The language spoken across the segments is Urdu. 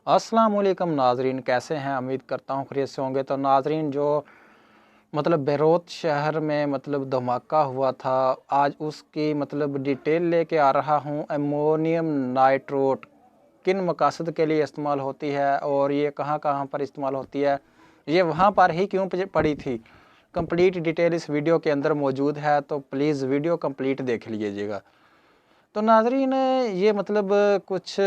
السلام علیکم ناظرین، کیسے ہیں؟ امید کرتا ہوں خیریت سے ہوں گے۔ تو ناظرین، جو بیروت شہر میں دھماکہ ہوا تھا، آج اس کی ڈیٹیل لے کے آ رہا ہوں۔ امونیم نائٹریٹ کن مقاصد کے لیے استعمال ہوتی ہے اور یہ کہاں کہاں پر استعمال ہوتی ہے، یہ وہاں پر ہی کیوں پڑی تھی، کمپلیٹ ڈیٹیل اس ویڈیو کے اندر موجود ہے، تو پلیز ویڈیو کمپلیٹ دیکھ لیجئے گا۔ تو ناظرین، یہ کچھ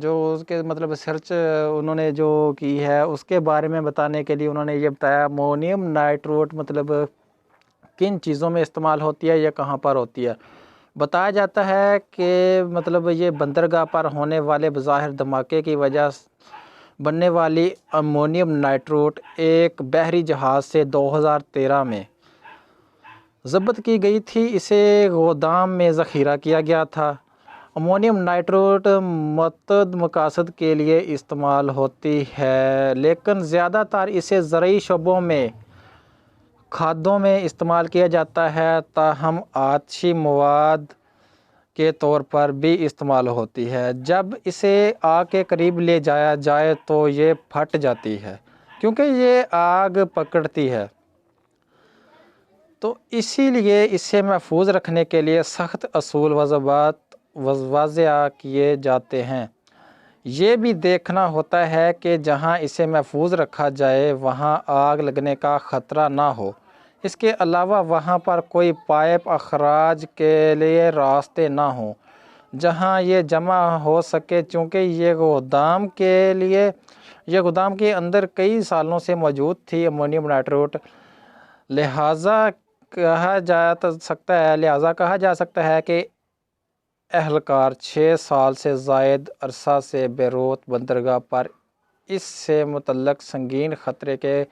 جو اس کے سرچ انہوں نے جو کی ہے اس کے بارے میں بتانے کے لیے انہوں نے یہ بتایا امونیم نائٹریٹ کن چیزوں میں استعمال ہوتی ہے، یہ کہاں پر ہوتی ہے۔ بتایا جاتا ہے کہ یہ بندرگاہ پر ہونے والے بظاہر دھماکے کی وجہ بننے والی امونیم نائٹریٹ ایک بحری جہاز سے 2013 میں ضبط کی گئی تھی۔ اسے گودام میں ذخیرہ کیا گیا تھا۔ امونیم نائٹریٹ متعدد مقاصد کے لیے استعمال ہوتی ہے، لیکن زیادہ تر اسے زرعی شعبوں میں کھادوں میں استعمال کیا جاتا ہے، تاہم آتشی مواد کے طور پر بھی استعمال ہوتی ہے۔ جب اسے آگ کے قریب لے جایا جائے تو یہ پھٹ جاتی ہے کیونکہ یہ آگ پکڑتی ہے، تو اسی لیے اسے محفوظ رکھنے کے لیے سخت اصول و ضوابط وضع کیے جاتے ہیں۔ یہ بھی دیکھنا ہوتا ہے کہ جہاں اسے محفوظ رکھا جائے وہاں آگ لگنے کا خطرہ نہ ہو۔ اس کے علاوہ وہاں پر کوئی پائپ اخراج کے لیے راستے نہ ہوں جہاں یہ جمع ہو سکے، چونکہ یہ گودام کے اندر کئی سالوں سے موجود تھی امونیم نائٹریٹ، لہٰذا کہا جا سکتا ہے کہ اہلکار 6 سال سے زائد عرصہ سے بیروت بندرگاہ پر اس سے متعلق سنگین خطرے کے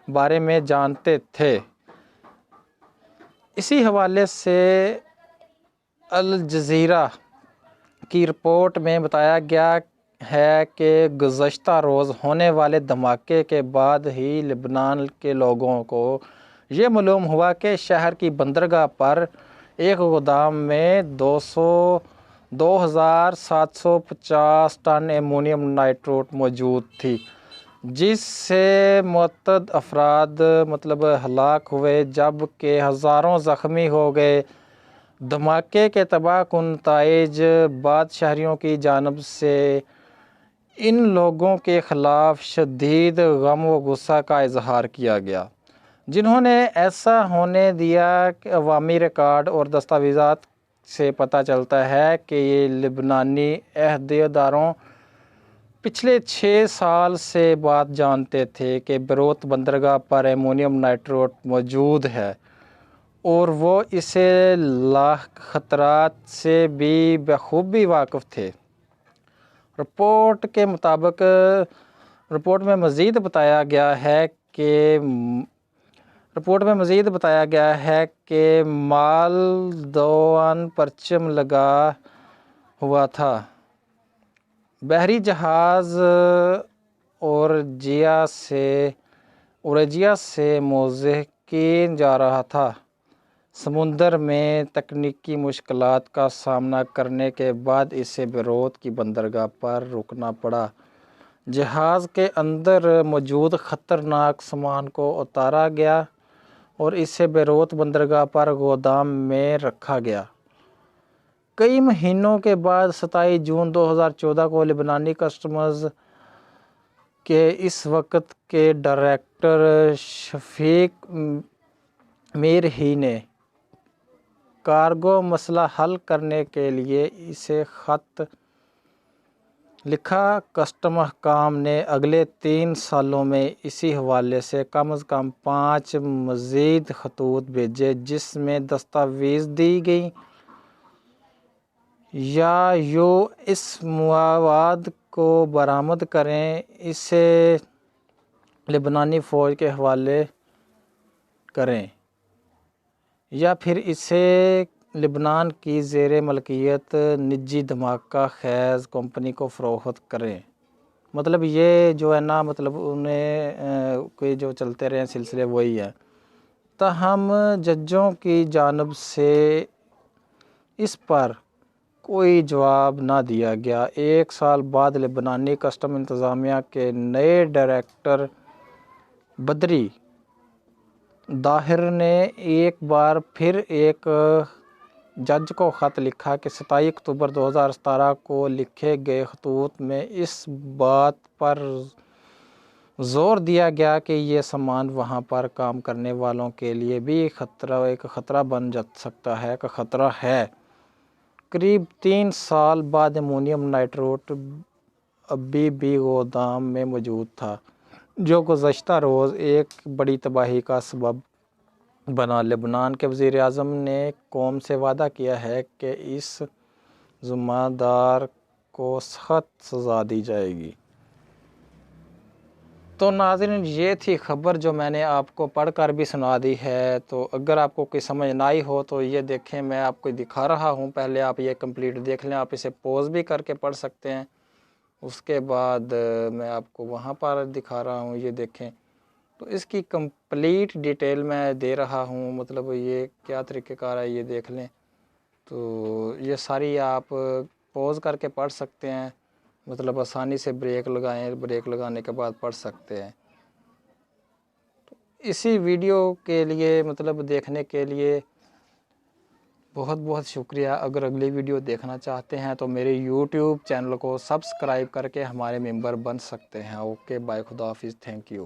بارے میں جانتے تھے۔ اسی حوالے سے الجزیرہ کی رپورٹ میں بتایا گیا ہے کہ گزشتہ روز ہونے والے دھماکے کے بعد ہی لبنان کے لوگوں کو یہ معلوم ہوا کہ شہر کی بندرگاہ پر ایک گودام میں 2750 ٹن امونیم نائٹریٹ موجود تھی، جس سے متعدد افراد ہلاک ہوئے جبکہ ہزاروں زخمی ہو گئے۔ دھماکے کے تباہ کن نتائج بعد شہریوں کی جانب سے ان لوگوں کے خلاف شدید غم و غصہ کا اظہار کیا گیا جنہوں نے ایسا ہونے دیا۔ عوامی ریکارڈ اور دستاویزات سے پتہ چلتا ہے کہ یہ لبنانی عہدیداروں پچھلے 6 سال سے بات جانتے تھے کہ بیروت بندرگاہ پر امونیم نائٹریٹ موجود ہے اور وہ اسے لاحق خطرات سے بھی بخوبی واقف تھے۔ رپورٹ میں مزید بتایا گیا ہے کہ مالدوان پرچم لگا ہوا تھا، بحری جہاز اورجیا سے موزمبیق جا رہا تھا۔ سمندر میں تکنیکی مشکلات کا سامنا کرنے کے بعد اسے بیروت کی بندرگاہ پر رکنا پڑا۔ جہاز کے اندر موجود خطرناک سامان کو اتارا گیا اور اسے بیروت بندرگاہ پر گودام میں رکھا گیا۔ کئی مہینوں کے بعد 27 جون 2014 کو لبنانی کسٹمز کے اس وقت کے ڈائریکٹر شفیق میرہی نے کارگو مسئلہ حل کرنے کے لیے اسے خط لکھا۔ کسٹم حکام نے اگلے 3 سالوں میں اسی حوالے سے کم از کم 5 مزید خطوط بھیجے جس میں دستاویز دی گئی یا یوں اس مواد کو برآمد کریں، اسے لبنانی فوج کے حوالے کریں یا پھر اسے لبنان کی زیر ملکیت نجی دھماکہ خیز کمپنی کو فروخت کریں۔ یہ جو ہے نا انہیں کوئی جو چلتے رہے سلسلے وہی ہے۔ تاہم ججوں کی جانب سے اس پر کوئی جواب نہ دیا گیا۔ 1 سال بعد لبنانی کسٹم انتظامیہ کے نئے ڈائریکٹر بدری طاہر نے ایک بار پھر ایک جج کو خط لکھا کہ 27 اکتوبر 2017 کو لکھے گئے خطوط میں اس بات پر زور دیا گیا کہ یہ سامان وہاں پر کام کرنے والوں کے لیے بھی ایک خطرہ بن سکتا ہے کا خطرہ ہے۔ قریب 3 سال بعد امونیم نائٹریٹ ابھی بھی گودام میں موجود تھا، جو گزشتہ روز ایک بڑی تباہی کا سبب بنا۔ لبنان کے وزیر اعظم نے قوم سے وعدہ کیا ہے کہ اس ذمہ دار کو سخت سزا دی جائے گی۔ تو ناظرین، یہ تھی خبر جو میں نے آپ کو پڑھ کر بھی سنا دی ہے۔ تو اگر آپ کو کوئی سمجھ نہ آئی ہو تو یہ دیکھیں، میں آپ کو دکھا رہا ہوں، پہلے آپ یہ کمپلیٹ دیکھ لیں، آپ اسے پوز بھی کر کے پڑھ سکتے ہیں۔ اس کے بعد میں آپ کو وہاں پر دکھا رہا ہوں، یہ دیکھیں۔ تو اس کی کمپلیٹ ڈیٹیل میں دے رہا ہوں، مطلب یہ کیا طریقہ کار ہے یہ دیکھ لیں۔ تو یہ ساری آپ پوز کر کے پڑھ سکتے ہیں، مطلب آسانی سے بریک لگائیں، بریک لگانے کے بعد پڑھ سکتے ہیں۔ اسی ویڈیو کے لیے مطلب دیکھنے کے لیے بہت بہت شکریہ۔ اگر اگلی ویڈیو دیکھنا چاہتے ہیں تو میرے یوٹیوب چینل کو سبسکرائب کر کے ہمارے ممبر بن سکتے ہیں۔ اوکے، بائے، خدا حافظ، تھینک یو۔